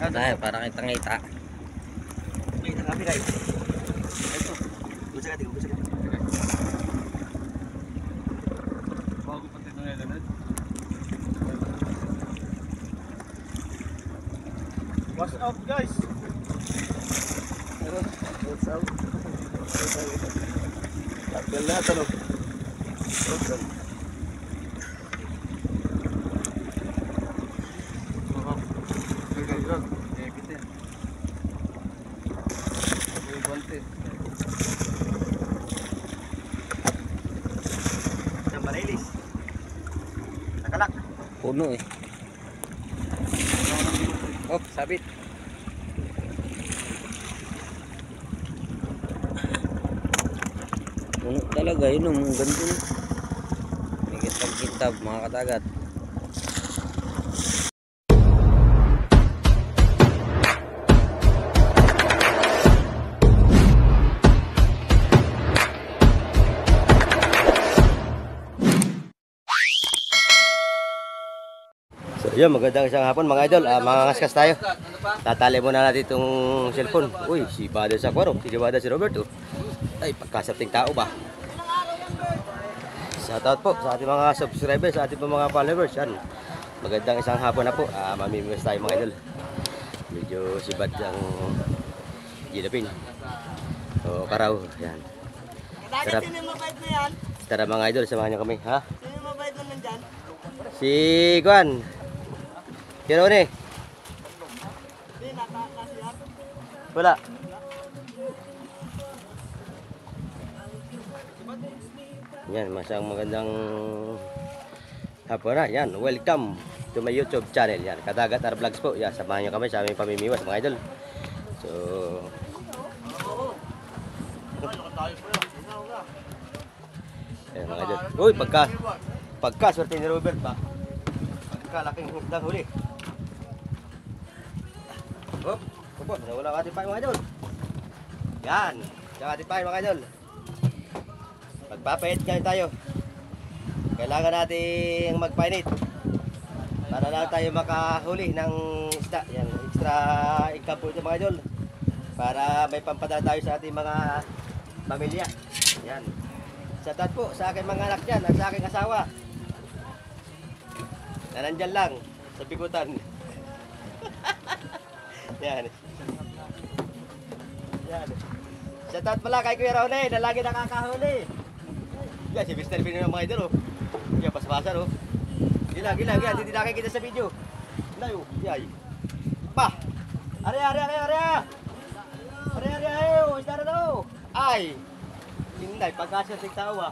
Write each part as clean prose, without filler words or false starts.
Dahil para kitang ngita. Ngita nga pinay. Ito. Gusto ka, gusto ka. Bago pati na ngayon. Watch out guys! What's up? Takbil na ito, no? What's up? Marilis. Nakalak. Puno eh. Oh, sabit. Puno talaga yun, ang ganda na. May kitab-kitab mga katagat. So yun, magandang isang hapon mga idol. Mga ngaskas tayo. Tatali muna natin itong cellphone. Uy, si Bada sa kwaro. Si Bada si Roberto. Ay, pagkasarting tao ba? Shoutout po sa ating mga subscribers, sa ating mga followers. Yan. Magandang isang hapon na po. Mamimiwas tayo mga idol. Medyo sibat ang ginapin. O karaw. Yan. Katagat, sino yung mabait na yan? Tara mga idol, samahan niyo kami. Ha? Sino yung mabait na nandyan? Si Juan. Kiro ni? Hindi, nakasiyap. Wala. Yan, masang magandang hapon na. Yan, welcome to my YouTube channel. Yan, Kadagat Ar Vlogs po. Yan, samahan nyo kami sa aming pamimiwas mga idol. So, yan mga idol. Uy, pagka swerte ni Robert ba? Pagkalaking husdang huli. Hop, hop, wala ka tipay mga idol. Yan, tsaka tipay mga idol. Magpapait ngayon tayo. Kailangan nating magpainit para lang tayo makahuli ng isda. Yan, extra income po ito mga idol. Para may pampadala tayo sa ating mga pamilya. Yan. Shoutout po sa aking mga anak dyan at sa aking asawa na nandyan lang sa Bigutan. Yan. Yan. Shoutout pala kay Kuya Ronnie na lagi nakakahuli. Yan, si Mr. Pino ng mga idol, oh. Yan, paspasan, oh. Gila, hindi nakikita sa video. Layo, yay. Bah! Ari, oh, isda na daw. Ay! Hindi, pagkasya ng tawa.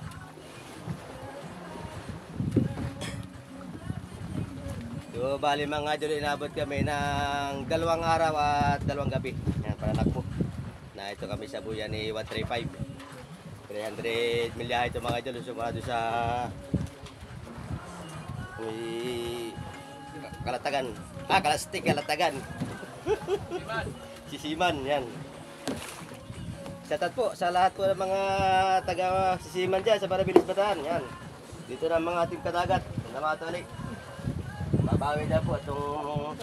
So, bali mga idol, inabot kami ng 2 araw at 2 gabi. Yan, panalak po. Na ito kami sa buya ni 135. 300 milya ito mga idol. Sumado sa Kalatagan. Kalastik, Kalatagan. Sisiman, yan. Shoutout po sa lahat po ng mga taga Sisiman dyan sa Barabilis Bataan. Yan. Dito na mga ating kadagat na matali. Babawi na po itong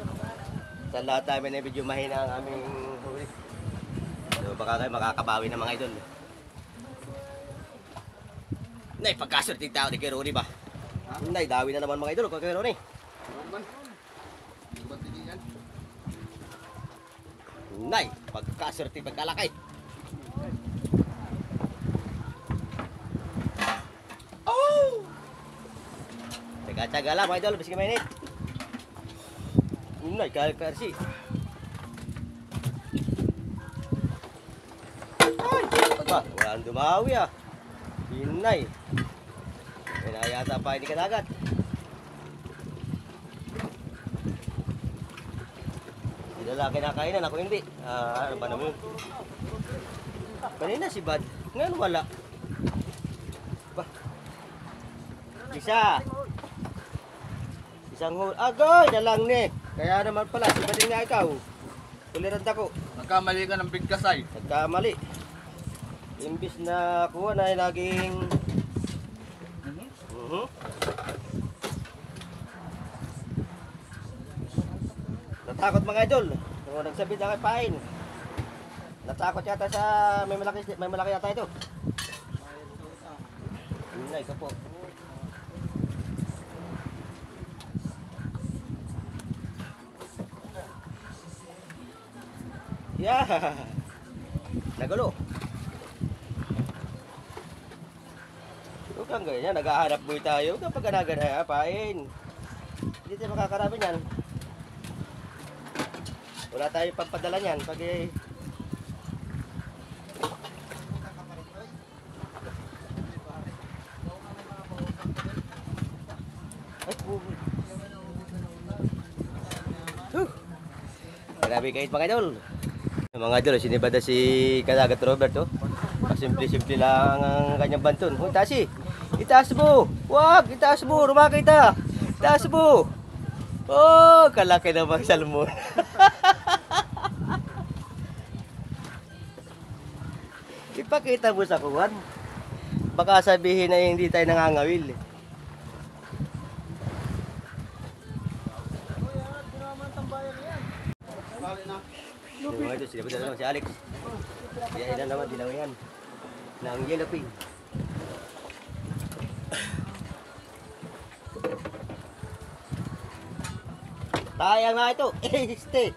sa lahat namin na medyo mahina ang aming huli. So baka kayo makakabawi na mga idol. Nay, pagkaswerte tao ni Kuya Ronnie ba? Nay, dawi na naman mga idol kay Kuya Ronnie. Nay, pagkaswerte pagkalakay. Oh! Tsaga-tsaga lang mga idol, bisig mainit. Nay, kalkarsi. Ay, ba, walang dumawi ah. Hinay. Kaya yata pa hindi kadagat. Hindi lalaki na kainan, ako hindi. Ano ba naman? Kanina si Bad. Ngayon wala. Ba? Isang hul. Agoy, na lang ni. Kaya naman pala, si Badin nga ikaw. Tuliran ako. Nagkamali ka ng bigkasay. Nagkamali. Imbis na kuha na ay laging natakot mga idol. So, nagsabi na kay Pain. Natakot yata sa may malaki yata ito. Yun na, ito po. Yeah! Nagulo. Huwag kang ganyan, nag-ahanap buhay tayo. Huwag kang pagkanaganaya, Pain. Hindi tayo makakarami niyan. Wala tayong pampadala niyan pag grabe kahit mga idol. Mga idol, sinibada si Kadagat Robert, oh. Simple-simple lang ang kanyang banton. Hoy, Tasi! Itaas mo! Wag! Itaas mo! Rumakita! Itaas mo! Oh, kalaki na mga salmon. Ipakita mo sa kuwan. Baka sabihin na hindi tayo nangangawil. Yung mga ito, sinabot na naman si Alex. Kaya na naman, dilaw yan. Nang yellow-pin. Tayang nga ito. Este.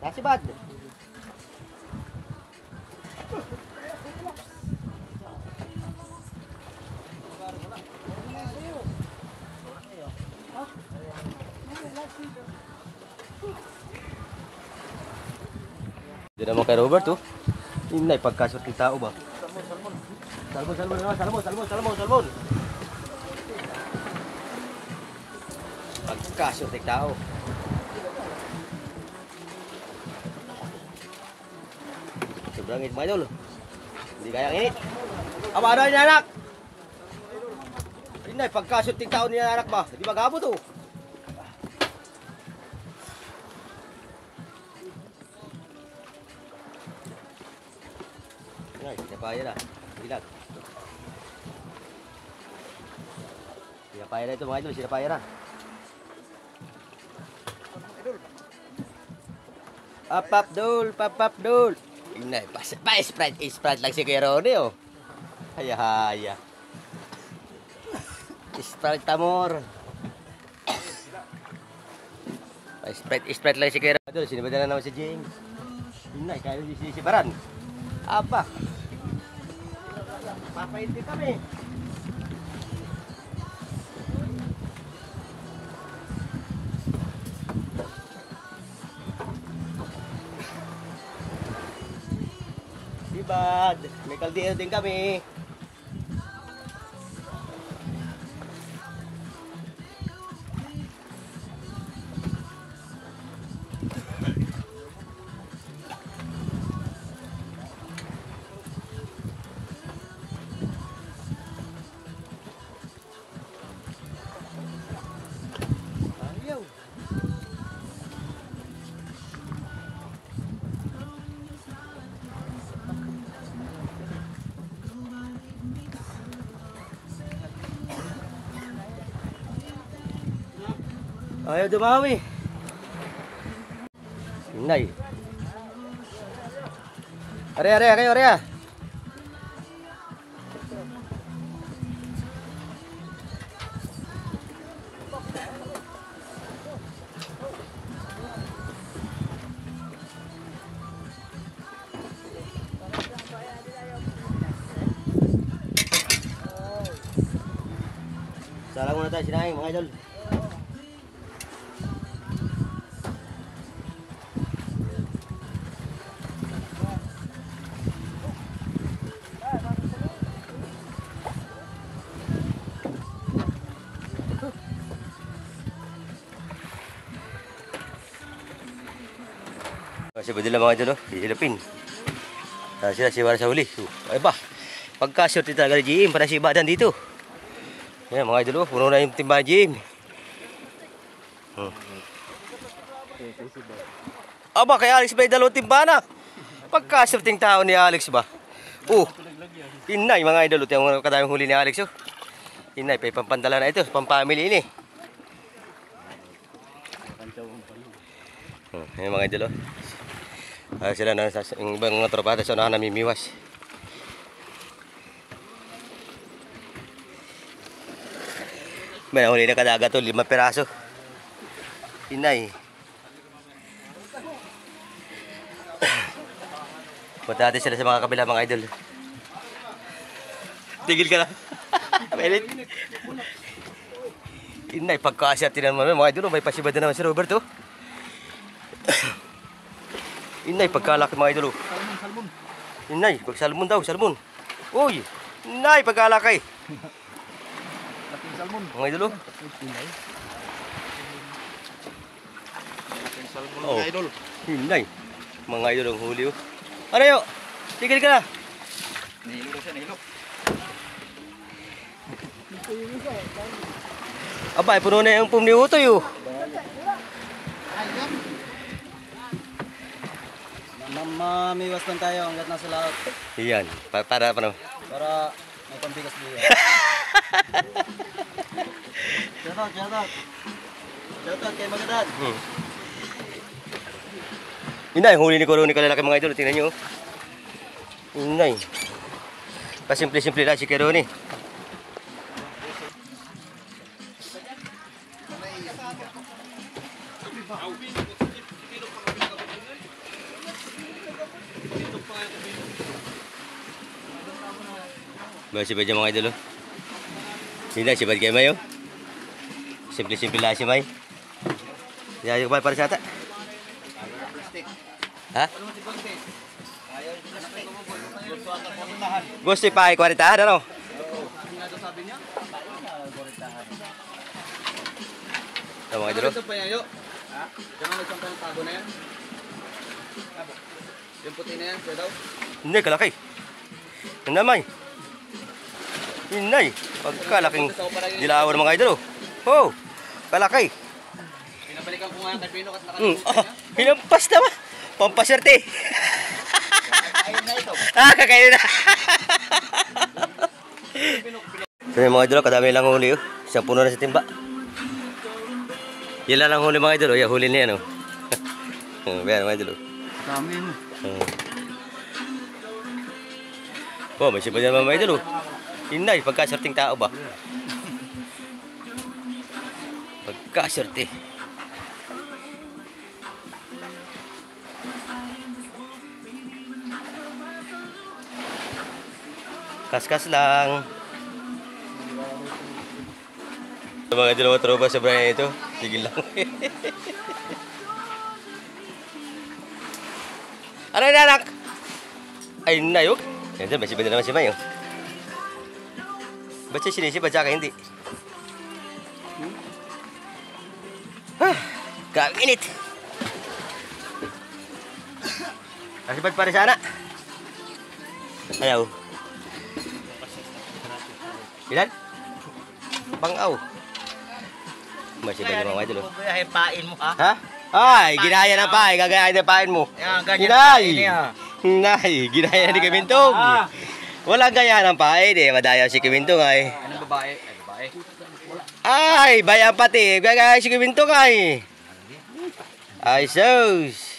Nasibad. Doon naman kay Robert, oh. Yun na, ipagkasot ng tao ba? Salmon. Pagkasot ng tao. Sobrang init mga idol. Hindi kayang init. Aba, ano yung anak? Yun na, ipagkasot ng tao niya anak ba? Hindi magabot, oh. Ay, sinapaya na. Bilag. Sinapaya na ito mga idol, sinapaya na. Pap dul. Inay, Sprite lang si Kuya Ronnie, oh. Haya. Sprite tamor. Sprite lang si Kuya Ronnie. Sinibad na naman si James. Inay, kaya si Baran. Apa? Papainti kami. Sibad, may kaldero din kami. Ayaw dumawi. Inay. Are. Salang muna tayo sinaing mga idol. Kasi ba nila mga idol, hihilapin. Sila siwara sa huli. Ay ba, pagka-short talaga ni GM para si Badan dito. Yan mga idol, puno na yung timba GM. Aba, kay Alex ba yung dalawang timba na? Pagka-short yung tao ni Alex ba? Inay mga idol, yung kadaming huli ni Alex. Inay, pampantala na ito, pampamili ini. Yan mga idol. Sila na yung ibang mga tropa sa unahan namimiwas. May nahuli na kadagat to, 5 piraso. Inay. Punta natin sila sa mga kabila mga idol. Tigil ka na. Melit. Inay, pagkasya tinan mo mga idol. May pasibad na naman si Robert oh. Inay, pagkalaki mga idol. Inay, pagsalmon daw, salmon. Uy, inay, pagkalaki. Mga idol. Oh, inay. Mga idol ang huli oh. Ano yun? Tigil ka na. Nahilo ko siya, nahilo. Abay, puno na yung pumni utoy oh. Mamiwas lang tayo hanggat nasa laot. Iyan, para ano? Para may pambigas buhay. Shoutout, shoutout. Shoutout kay Magadan. Inay, huli ni Coroni kalalaki mga idol. Tingnan nyo. Inay. Pasimple-simple lang si Coroni. Masibad yung mga idol. Inay, sibad kayo mayo. Simple-simple lang si May. Yayo ka para sa ata. Ha? Gusto pa ay 40 ano? Tama mga idol. Ito pa yayo. Ha? Diyan ang nagsampa ng tago na yan. Yung puti na yan, siya daw. Hindi, kalaki. Yung namay. Inay, pagkalaking dilawan mga idol. Oh, kalaki. Pinabalikan ko nga kay Pino at Hinampas na ba? Pampaserte. Ayun na ito. Kakain na. So yung mga idol, kadami lang huli oh. Isang puno na sa timba. Yan lang huli mga idol. Yan, huli niya no. Bayan mga idol. Dami mo. Oh, may sipa dyan mga idol oh. Inay, pagkaserting tao ba? Pagkaserte. Kaskas lang. Mga dalawa tropa sa Brian ito. Tigil lang. Ano na anak? Ay nayok. Yan dyan, masibad na naman si Mayo. Ba't siya sinisibad sa akin hindi? Kainit. Masibad pa rin sana. Ayaw. Ilan? Bangaw. Masibad yung mga idol. Pain mo ha? Ha? Ay, ginaya ng pain. Gagayain ng pain mo. Yan, ganyan Hinay! pain niya. Hinay! Ginaya ni Kamintong. Walang gaya ng pain eh. Madayaw si Kamintong ay. Anong babae? Ay, babae. Ay, bayan pati. Gagaya si Kamintong ay. Ay, sus.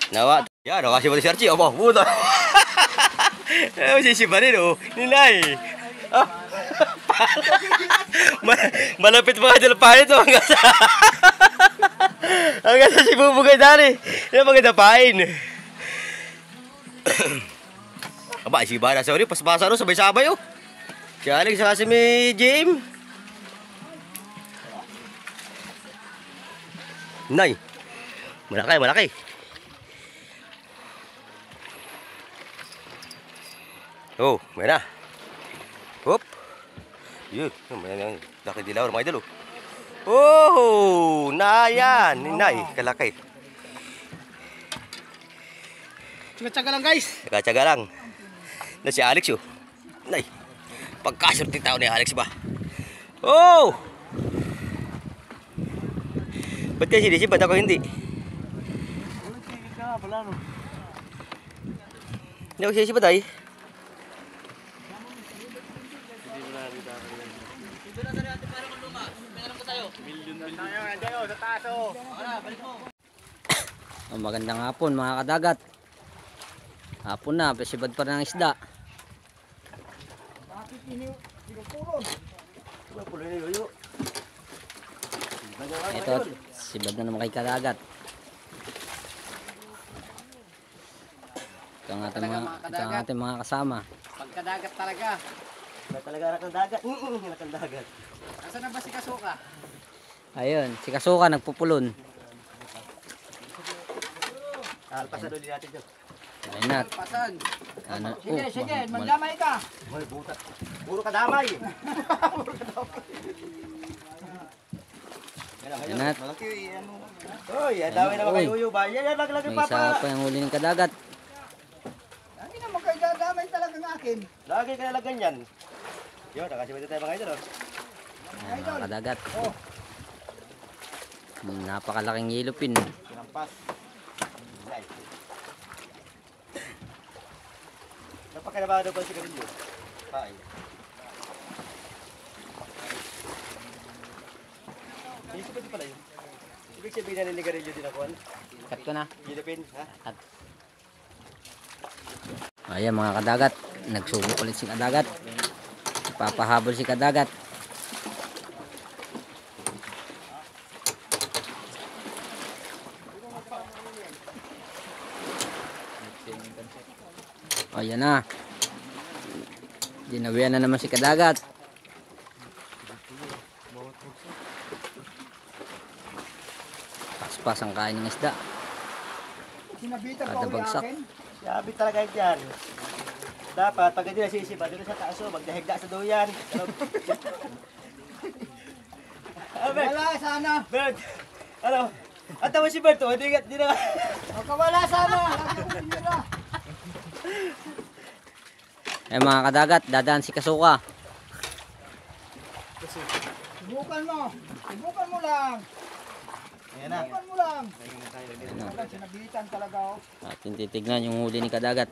Nawa. Yan, nakasi mo ni Sergi. Aba, puta. Sisipa rin oh. Hinay. Ah. Malapit mga idol pain ito hanggang sa si Bubugay dari. Yan maganda pain. Aba, si Bara sorry, pasbasa ro sabay-sabay oh. Si Alex sa si Jim. Nay. Malaki, malaki. Oh, may na. Hop. Yun, may na laki dilaw mga idol. Oh, na yan. Nay, kalaki. Tsaga-tsaga lang guys. Tsaga-tsaga lang. Na si Alex yun. Nay, pagkasurting tao ni Alex ba? Oh! Ba't kayo sinisipad ako hindi? Hindi ako sinisipad ay. Magandang hapon mga kadagat. Hapon na, pesibad pa rin ang isda. Bakit pinupulon? Pulo ni Yoyo. Ito, sibad na naman kay kadagat. Ito ang ating mga kasama. Pagkadagat talaga. Ba talaga anak ng dagat. Anak ng dagat. Asa na ba si Kasuka? Ayun, si Kasuka nagpupulon. Alpasan ulit natin dyan. Ayun na. Pasan. Ano, Sige, mandamay ka. Hoy, buta. Puro kadamay. Ayun na. Malaki ano. Hoy, ang dami naman kay Yoyo ba? Yan, maglagay May pa isa pa yung huli ng kadagat. Lagi naman kayo dadamay talaga ng akin. Lagi ka nalagyan yan. Yun, nakasibay tayo mga idol. Ayan, mga kadagat. Napakalaking yelupin. Kinampas. Napakinabahan daw pa si Garillo. Paay. Isip ko pala yun. Ibig sabihin na ni Garillo din ako. Cut ko na. Gilipin, ha? Ayan mga kadagat. Nagsubok ulit si kadagat. Papahabol si kadagat. Ayan na. Dinawian na naman si kadagat. Paspas ang kain ng isda. Sinabitan Kada pa uli bagsak. akin. Sabi talaga yan. Dapat, pag hindi nasisipa, doon sa taas, magdahigda sa duyan. Bert, Wala sana. Bert, ano? At tawag si Bert, hindi na. Magkawala sana. Lagi ko sinira. Eh mga kadagat, dadaan si Kasuka. Subukan mo. Subukan mo lang. Ayan na. Subukan mo lang. Ayan na. Talagang sinabitan talaga oh. Atin titignan yung huli ni kadagat.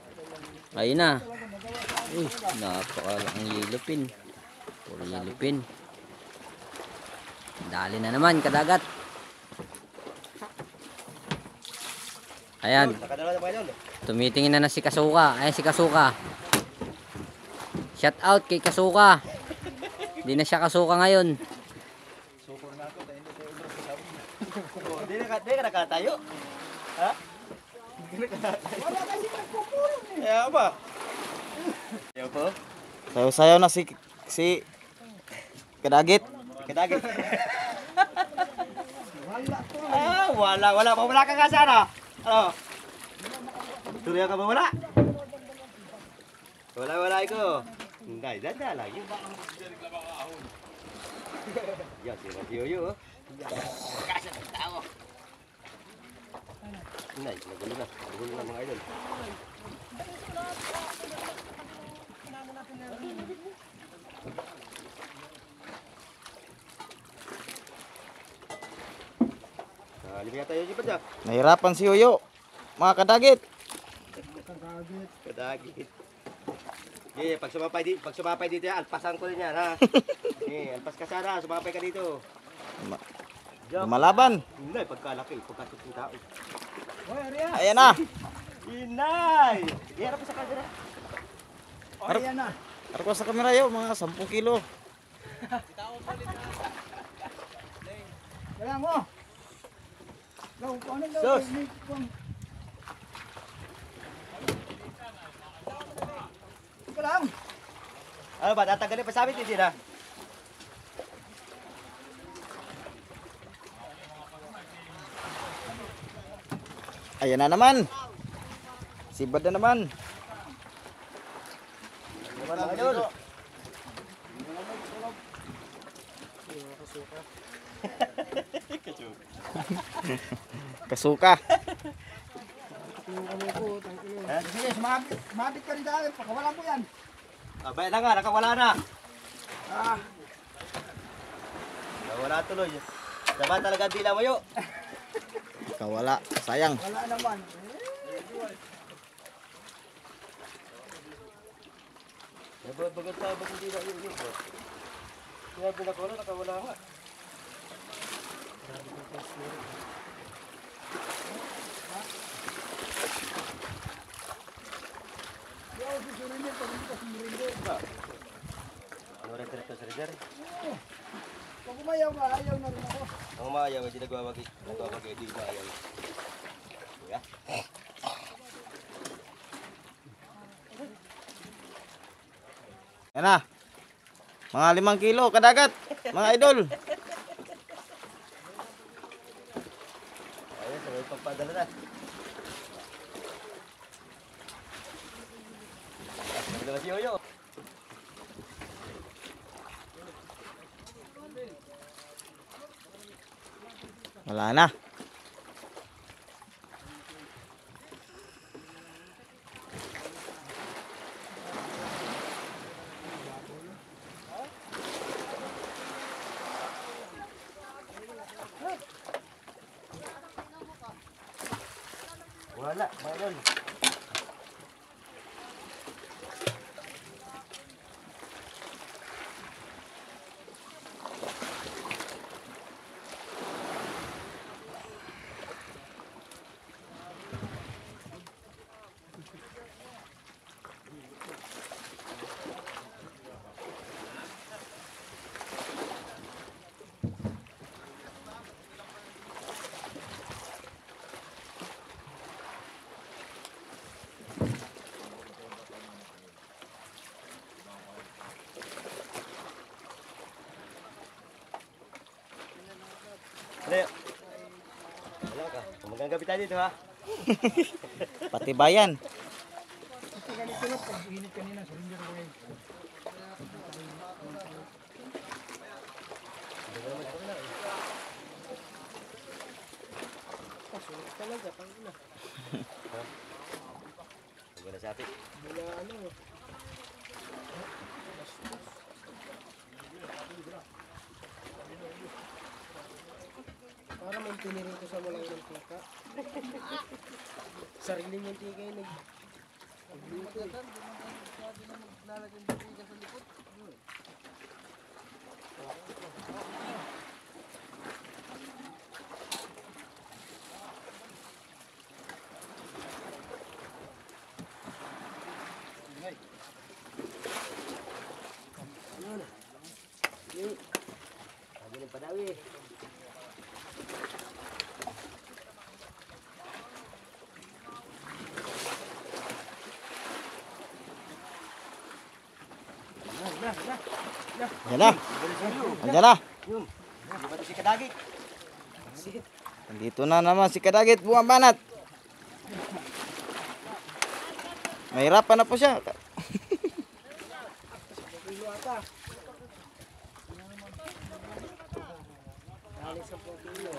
Ayun na. Uy, napakalaking yelupin. Puro yelupin. Dali na naman kadagat. Ayan, Nakadala na ba yun? tumitingin na si Kasuka. Ayan si Kasuka. Shout out kay Kasuka. Hindi na siya Kasuka ngayon. Hindi ka nakatayo. Ha? Wala kasi nagpupulon eh. Kaya ba? Kaya po? Sayaw-sayaw na si Kadagit. Kadagit. Wala to. Wala ka nga sana. Ano? Tuloy ka ba wala? Wala ko. Hindi, dada lagi. Yan, si Yoyo. Kasa ng tao. Hindi, nagulo na mga idol. Limaya tayo si Padya. Nahirapan si Yoyo. Mga Kadagit. Kadagit. Yeah, pag sumapay dito yan, alpasan ko rin yan ha. Alpas ka sana, sumapay ka dito. Lumalaban. Hindi, pagkalaki, pagkatuting tao. Hoy, Arya. Ayan na. Inay! Iharap ko sa kamera. O, ayan na. Harap ko sa kamera yo, mga 10 kilo. Kaya mo. Daw, ano daw? Sus. Ika lang. Ano ba, tatanggalin pa sa amin, hindi na? Ayan na naman. Sibad na naman. Naman mga idol. Kasuka. Sige, sumabit ka rin dahil. Pakawalan mo yan. Abay na nga, nakawala na. Ah, Nawala tuloy. Diba talaga di lang mayo? Kawala. Sayang. wala naman. Bagat sa bagat di lang yun. Kaya pinakawala, nakawala nga. sir. Pag umayaw ka, ayaw na rin ako. Ang umayaw, hindi nagwawagi. Nagwawagi, hindi umayaw. Diba? Yan na. Mga 5 kilo kadagat, mga idol. Ayun, sabay pagpadala na. Sabi naman si Yoyo. Wala na. Wala, mga idol. Ano wala ka. Magandang gabi tayo dito ha. Pati bayan. Ito ganito na, pag init kanina, surrender ko ngayon. Wala sa atin. Para may pinirito sa malang ng tika. Sarili niyang tika yung nagluto. Sabi ng padawi. Yan na. Andiyan na. Yun. Di ba ito si Kadagit? Nandito na naman si Kadagit, bumabanat. Mahirapan na po siya. Dali sa pokilo.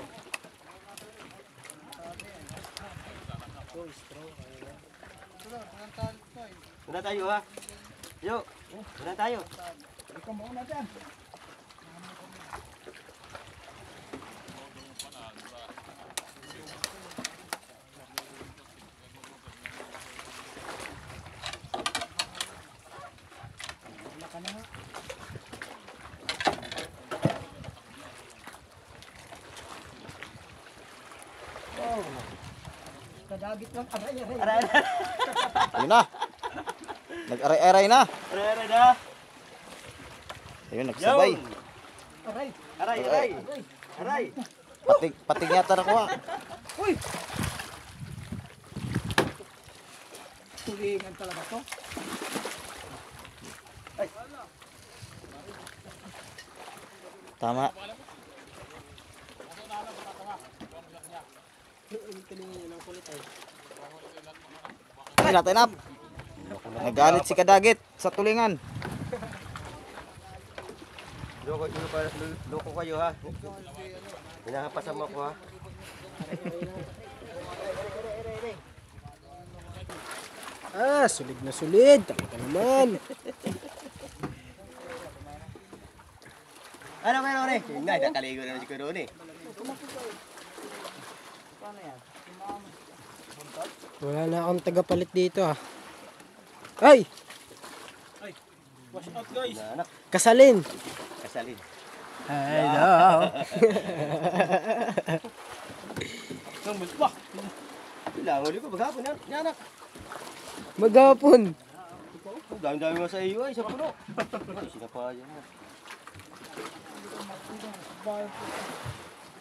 Una tayo ha. Yo. Una tayo. Ikaw muna dyan. Kadagit lang. Aray, aray. Aray, aray. Ayun na. Nag-aray-aray na. Aray, aray na. Ayun, nagsabay. Yo. Aray. Aray, aray. Aray. Patig yata nakuha. Uy! Tulingan talaga to. Tama. Ay, natin up. Nagalit si Kadagit sa tulingan. Loko kayo ha. Hinahapasan mo ko ha. Ah, sulig na sulig. Talaga naman. Ano kayo rin? Hindi, nakaligo na si Kuya eh. Wala na akong tagapalit dito ah. Ay! Anak, Kasalin. kasalin. Hello. Wala, huli ko maghapon na. Anak, Maghapon. dami-dami mo sa iyo ay sa puno. Ay, sinapa yan ha.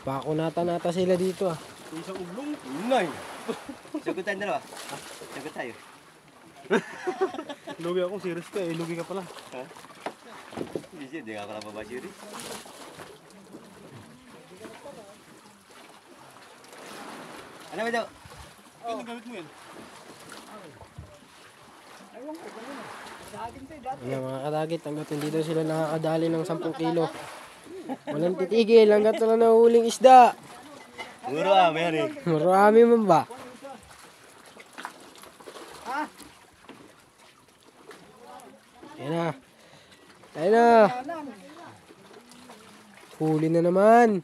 Pakunatan nata sila dito ah. Ngay! Sagot tayo dalawa. Sagot tayo. Lugi ako, serious ka eh. Lugi ka pala. Hindi nga ako nababasiri. Ano ba ito? Ano gamit mo yan? Ayan mga kadagit, hanggat hindi daw sila nakakadali ng 10 kilo. Walang titigil hanggat wala nahuhuling isda. Muro yan eh. Marami man ba? Ayan na. Ayan na. Huli na naman.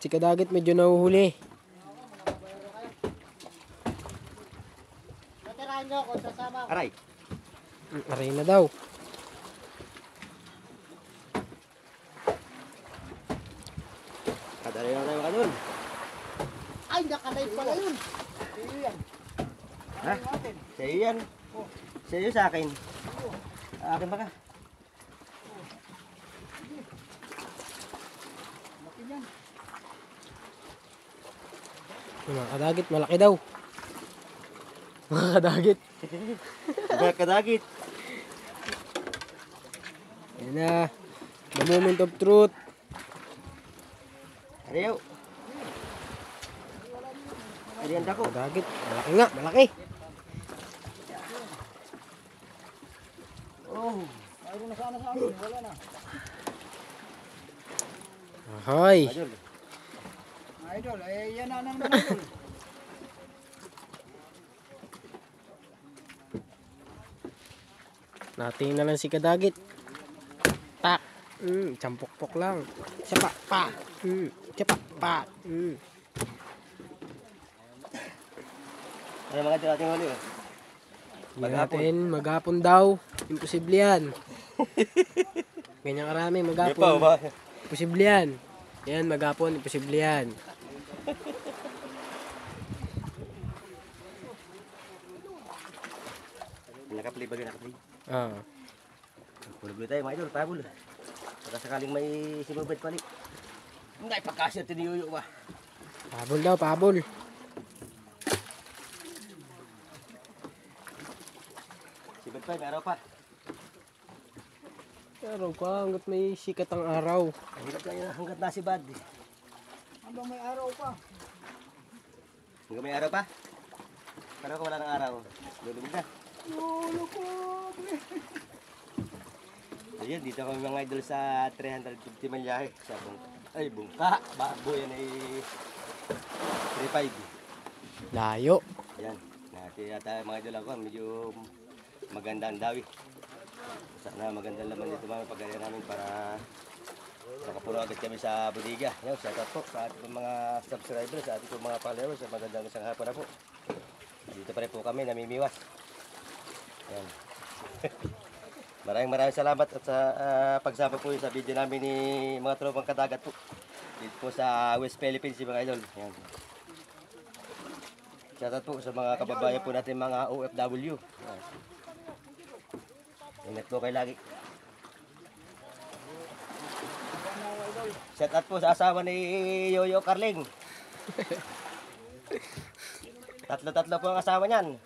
Si kadagit medyo nahuhuli. Aray. Aray na daw. Kadali na tayo makadun. Ay, nakalay pala yun. Ha? Sa'yo yan. Sa'yo sa akin. Akin ba ka? Mga kadagit, malaki daw. Mga kadagit. Kadagit. Ayan na. The moment of truth. Ariyo. Ariyan dako. Kadagit. Malaki nga, malaki. Oh. Mayroon na sana sa amin. Wala na. Ahoy. Idol. Idol, eh yan na naman idol. Nating na lang si kadagit. Tak. Campok-pok lang. Siapa pa. Siapa pa. Ano mga ito natin huli? Hindi natin maghapon daw. Imposible yan. Ganyan karami maghapon. ba? Imposible yan. Yan maghapon, imposible yan. Nakaplay ba? Nakaplay. Ah. Pulog tayo mga idol. Pabul. Baka sakaling may simubad pali. Hindi, pagkasya tiniyuyo ba? Pabol daw, pabol. Sibad pa, may araw pa. Araw pa, hanggat may sikat ang araw. Hanggat nasibad. Hanggang may araw pa. Hanggang may araw pa? Pero kung wala ng araw, lulubog na. Lolo ko. Ayun, dito kami mga idol sa 350 malyahe. Sa bungka. Bago yan ay 3.5. Layo. Ayan. Yata mga idol ako, medyo maganda ang dawi. Sana magandang laman dito mga pagkaya namin para nakapuro agad kami sa bodega. Yan, shout out po sa ating mga subscribers, sa ating mga followers. Sa magandang isang hapon na po. Dito pa rin po kami, namimiwas. Ayan. Maraming salamat at sa pagsama po sa video namin ni mga tropang kadagat po. Dito po sa West Philippines mga idol. Ayan. Shoutout po sa mga kababayan po natin mga OFW. Ayan. Ingat po kayo lagi. Shoutout po sa asawa ni Yoyo Carling. Tatlo po ang asawa niyan.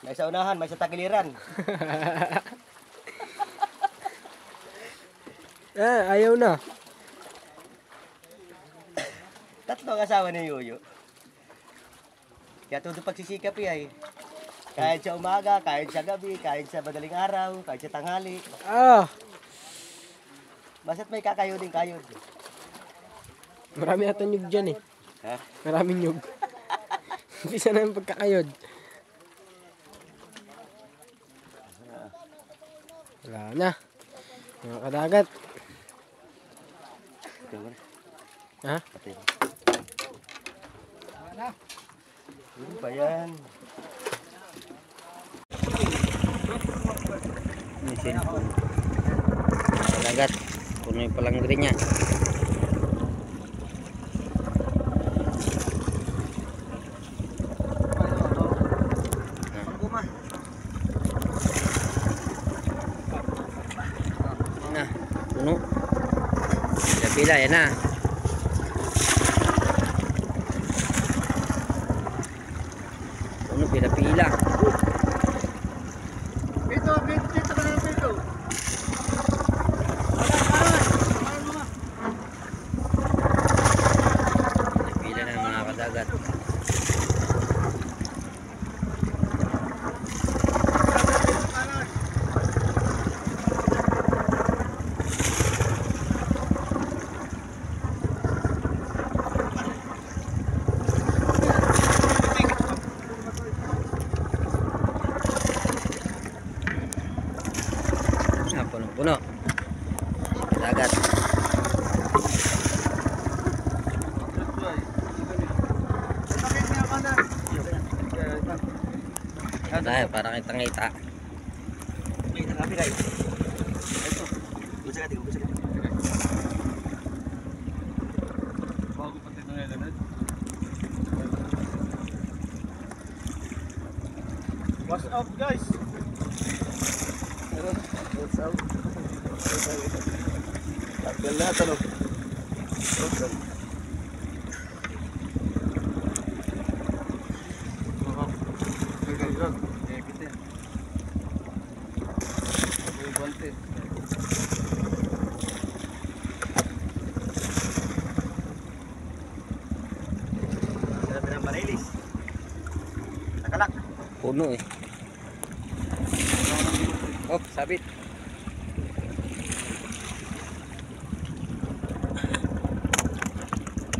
May sa unahan, may sa tagiliran. Ayaw na. Tatlo ang asawa ni Yoyo. Kaya todo pagsisikap ay. Kahit sa umaga, kahit sa gabi, kahit sa madaling araw, kahit sa tanghali. Basta't may kakayoding kayod. Marami ata nyug dyan eh. Ha? Maraming nyug. Umpisa na yung pagkakayod. Wala na. Mga kadagat. Ha? Patay. Ano ba yan? Misin po. Kadagat. Puno yung palanggri niya. Na, puno. Pila-pila, yan na. Ano, pila-pila. Ito, dito ka na dito. Pila na mga kadagat. Ah, puno-puno. Dagat. Dahil para kitang ngita. What's up, guys? What's up? Tagal lahat ano? Nakalak. Puno eh. Oh, sabit.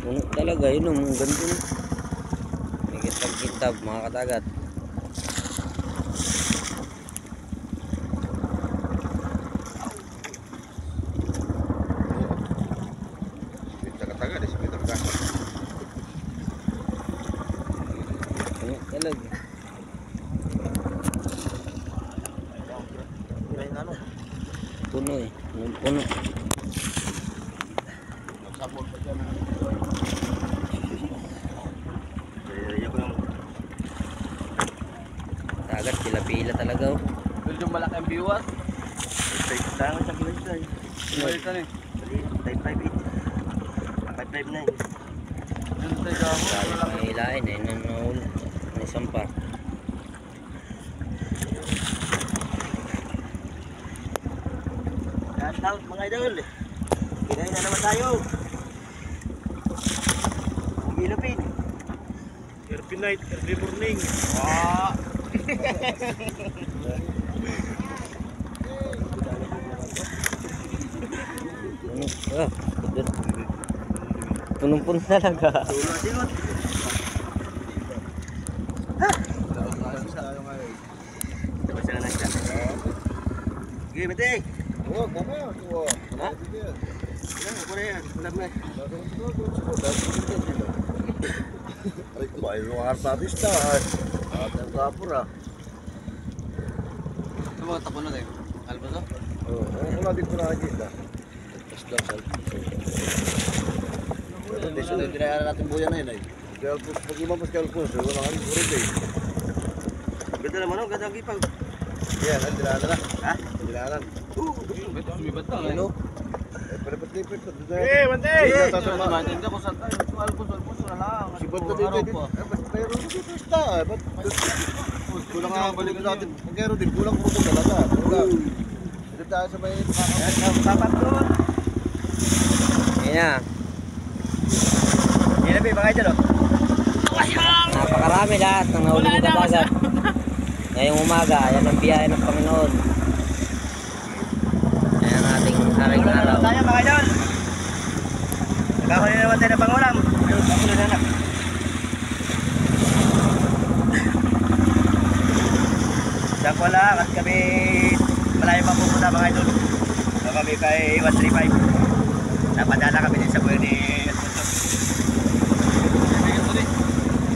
Puno talaga yun, ang ganda na. May kitab-kitab mga kadagat. Puno talaga. Puno eh. Puno. Dagat, pila-pila talaga oh. Medyo malaki ang viewers. Tangan sa kilos na eh. Balik na eh. 558. 559. Dali pang hilain eh. Nanahul. May isang pa. Shout out mga idol. Kinain na naman tayo. Ilupin. Early night, early morning. Puno. Ah, punong-puno talaga. Tulot-silot. Tapos na lang siya. Sige, bete. Huwag, mamaya. Ha? Yan, ako na yan. Ulam na. Ay, ito ay mga artista. At ang kapur ah. Ito mga tapo na tayo. Albaso? Oo, wala din ko nakakita. Pero tinayaan natin buya na yun ay. Kaya pag lumabas kay Alfonso, wala kang urod eh. Ganda naman oh, ganda ang ipag. Yan, ang dinaanan na. Ha? Ang dinaanan. Sumibat na. Ano? Eh, palipat-lipat. Bante! Hindi ako sa tayo. Albaso na lang. Si Banta dito. Pero dito basta. Ba't kulang nga balik natin. Pag kero din, kulang po talaga. Kulang. Dito tayo sa may Papat doon. Ayan na. Ilabi, mga idol oh. Napakarami lahat ng nahuli ng kadagat. Ngayong umaga, ayan ang biyahe ng Panginoon. Ayan ang ating haring araw. Tayo mga idol. Nagkahuli na naman tayo ng pangulam. Ayun, ako na nanak. Diyan ko lang at kami malayo pa pupunta mga idol. So kami kay 135. Napadala kami din sa buhay ni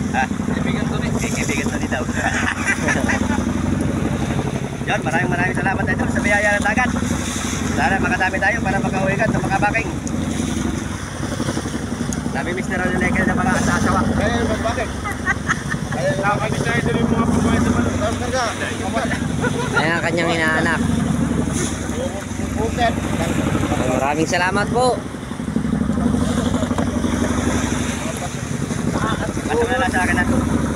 Ha? Kaibigan to ni daw. Yan, maraming salamat idol sa biyaya ng dagat. Sana makadami tayo para makauwigan sa mga baking. Nami-miss na raw nila kayo ng mga asawa. Kaya yung bakit? Nakakabis na ito yung mga pagkain sa balon. Ayan ang kanyang inaanak. Bukit. Maraming salamat po. Wala sa akin na.